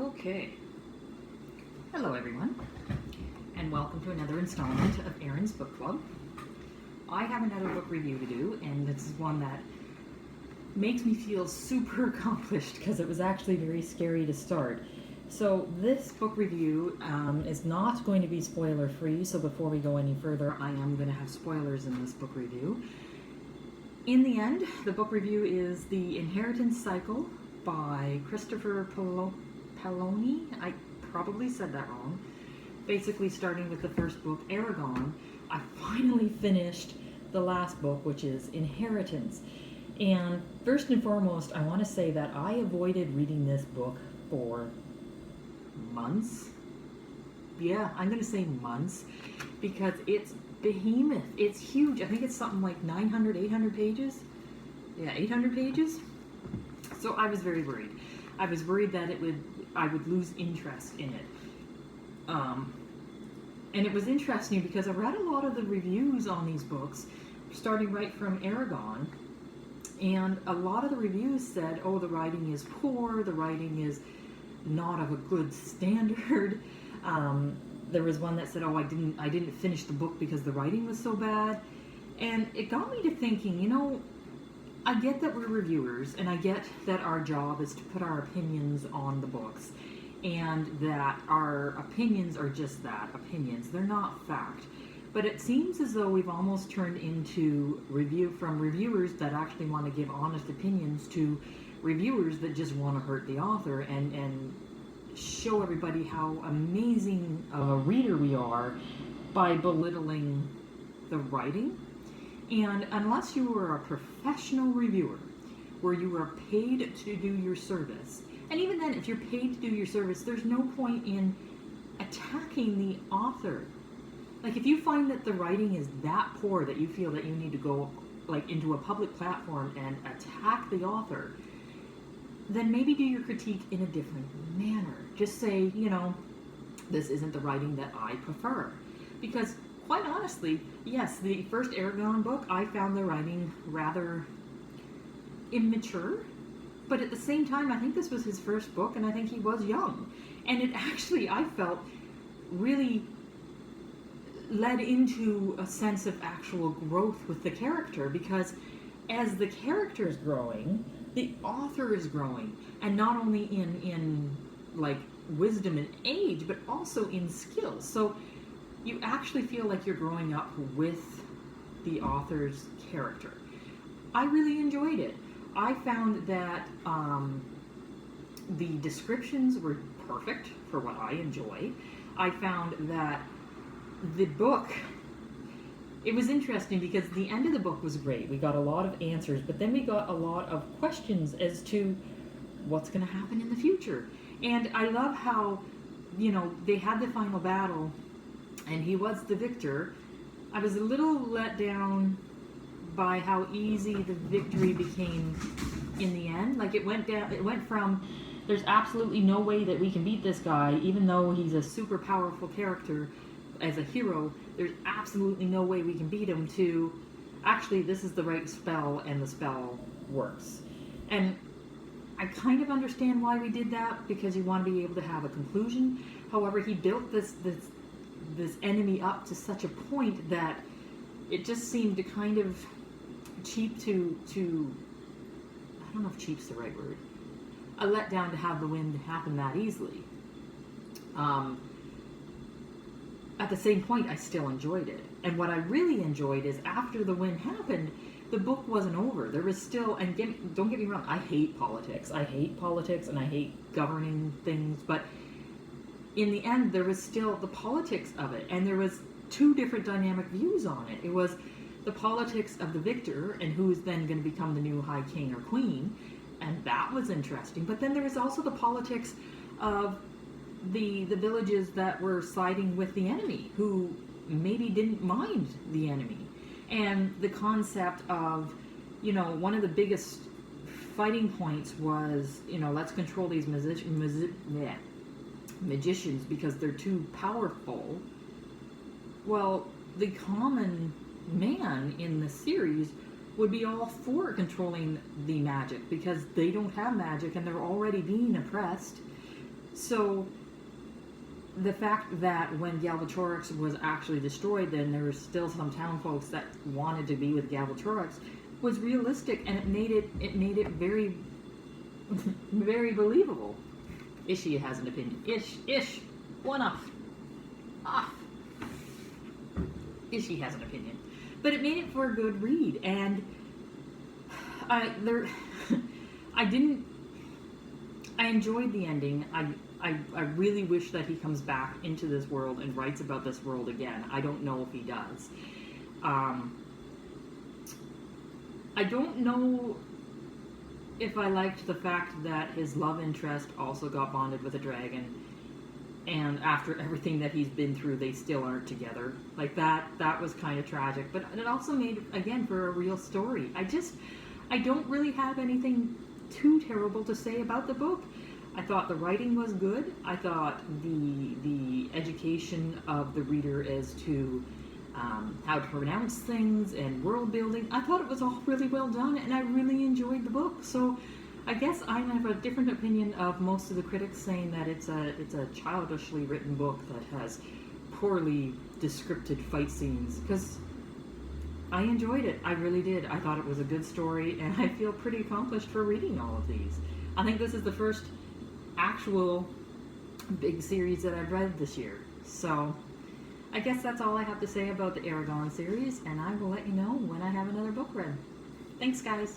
Okay. Hello, everyone, and welcome to another installment of Erin's Book Club. I have another book review to do, and this is one that makes me feel super accomplished because it was actually very scary to start. So this book review is not going to be spoiler free, so before we go any further, I am going to have spoilers in this book review. In the end, the book review is The Inheritance Cycle by Christopher Paolini. I probably said that wrong. Basically, starting with the first book, Aragon, I finally finished the last book, which is Inheritance. And first and foremost, I want to say that I avoided reading this book for months. Yeah, I'm going to say months, because it's behemoth. It's huge. I think it's something like 900, 800 pages. Yeah, 800 pages. So I was very worried. I was worried that I would lose interest in it. And it was interesting because I read a lot of the reviews on these books, starting right from Aragon, and a lot of the reviews said, oh, the writing is poor, the writing is not of a good standard. There was one that said, oh, I didn't finish the book because the writing was so bad. And it got me to thinking, I get that we're reviewers, and I get that our job is to put our opinions on the books, and that our opinions are just that, opinions. They're not fact. But it seems as though we've almost turned into from reviewers that actually want to give honest opinions to reviewers that just want to hurt the author and show everybody how amazing of a reader we are by belittling the writing. And unless you are a professional reviewer, where you are paid to do your service, and even then, if you're paid to do your service, there's no point in attacking the author. Like, if you find that the writing is that poor that you feel that you need to go into a public platform and attack the author, then maybe do your critique in a different manner. Just say, this isn't the writing that I prefer. Because quite honestly, yes, the first Aragon book, I found the writing rather immature, but at the same time, I think this was his first book, and I think he was young. And it actually, I felt, really led into a sense of actual growth with the character, because as the character is growing, the author is growing, and not only in wisdom and age, but also in skills. So you actually feel like you're growing up with the author's character. I really enjoyed it. I found that the descriptions were perfect for what I enjoy. I found that the book, it was interesting because the end of the book was great. We got a lot of answers, but then we got a lot of questions as to what's going to happen in the future. And I love how, they had the final battle, and he was the victor. I was a little let down by how easy the victory became in the end. Like, it went from, there's absolutely no way that we can beat this guy, even though he's a super powerful character as a hero, there's absolutely no way we can beat him, to, actually, this is the right spell, and the spell works. And I kind of understand why we did that, because you want to be able to have a conclusion. However, he built this enemy up to such a point that it just seemed to kind of cheap to I don't know if cheap's the right word, a letdown to have the win happen that easily. At the same point, I still enjoyed it. And what I really enjoyed is, after the win happened, the book wasn't over. There was still, and don't get me wrong, I hate politics. I hate politics, and I hate governing things, but in the end, there was still the politics of it, and there was two different dynamic views on it. It was the politics of the victor, and who is then going to become the new High King or Queen, and that was interesting. But then there was also the politics of the villages that were siding with the enemy, who maybe didn't mind the enemy. And the concept of, one of the biggest fighting points was, let's control these magicians because they're too powerful. Well, the common man in the series would be all for controlling the magic, because they don't have magic and they're already being oppressed. So the fact that when Galbatorix was actually destroyed, then there were still some town folks that wanted to be with Galbatorix was realistic, and it made it very very believable. Ishi has an opinion. Ish, one off. Ishi has an opinion, but it made it for a good read, and I enjoyed the ending. I really wish that he comes back into this world and writes about this world again. I don't know if he does. I don't know if I liked the fact that his love interest also got bonded with a dragon, and after everything that he's been through, they still aren't together. Like, that was kind of tragic, but it also made, again, for a real story. I don't really have anything too terrible to say about the book. I thought the writing was good. I thought the education of the reader as to how to pronounce things and world building, I thought it was all really well done, and I really enjoyed the book. So I guess I have a different opinion of most of the critics, saying that it's a childishly written book that has poorly descripted fight scenes, because I enjoyed it. I really did. I thought it was a good story, and I feel pretty accomplished for reading all of these. I think this is the first actual big series that I've read this year. So I guess that's all I have to say about the Eragon series, and I will let you know when I have another book read. Thanks, guys.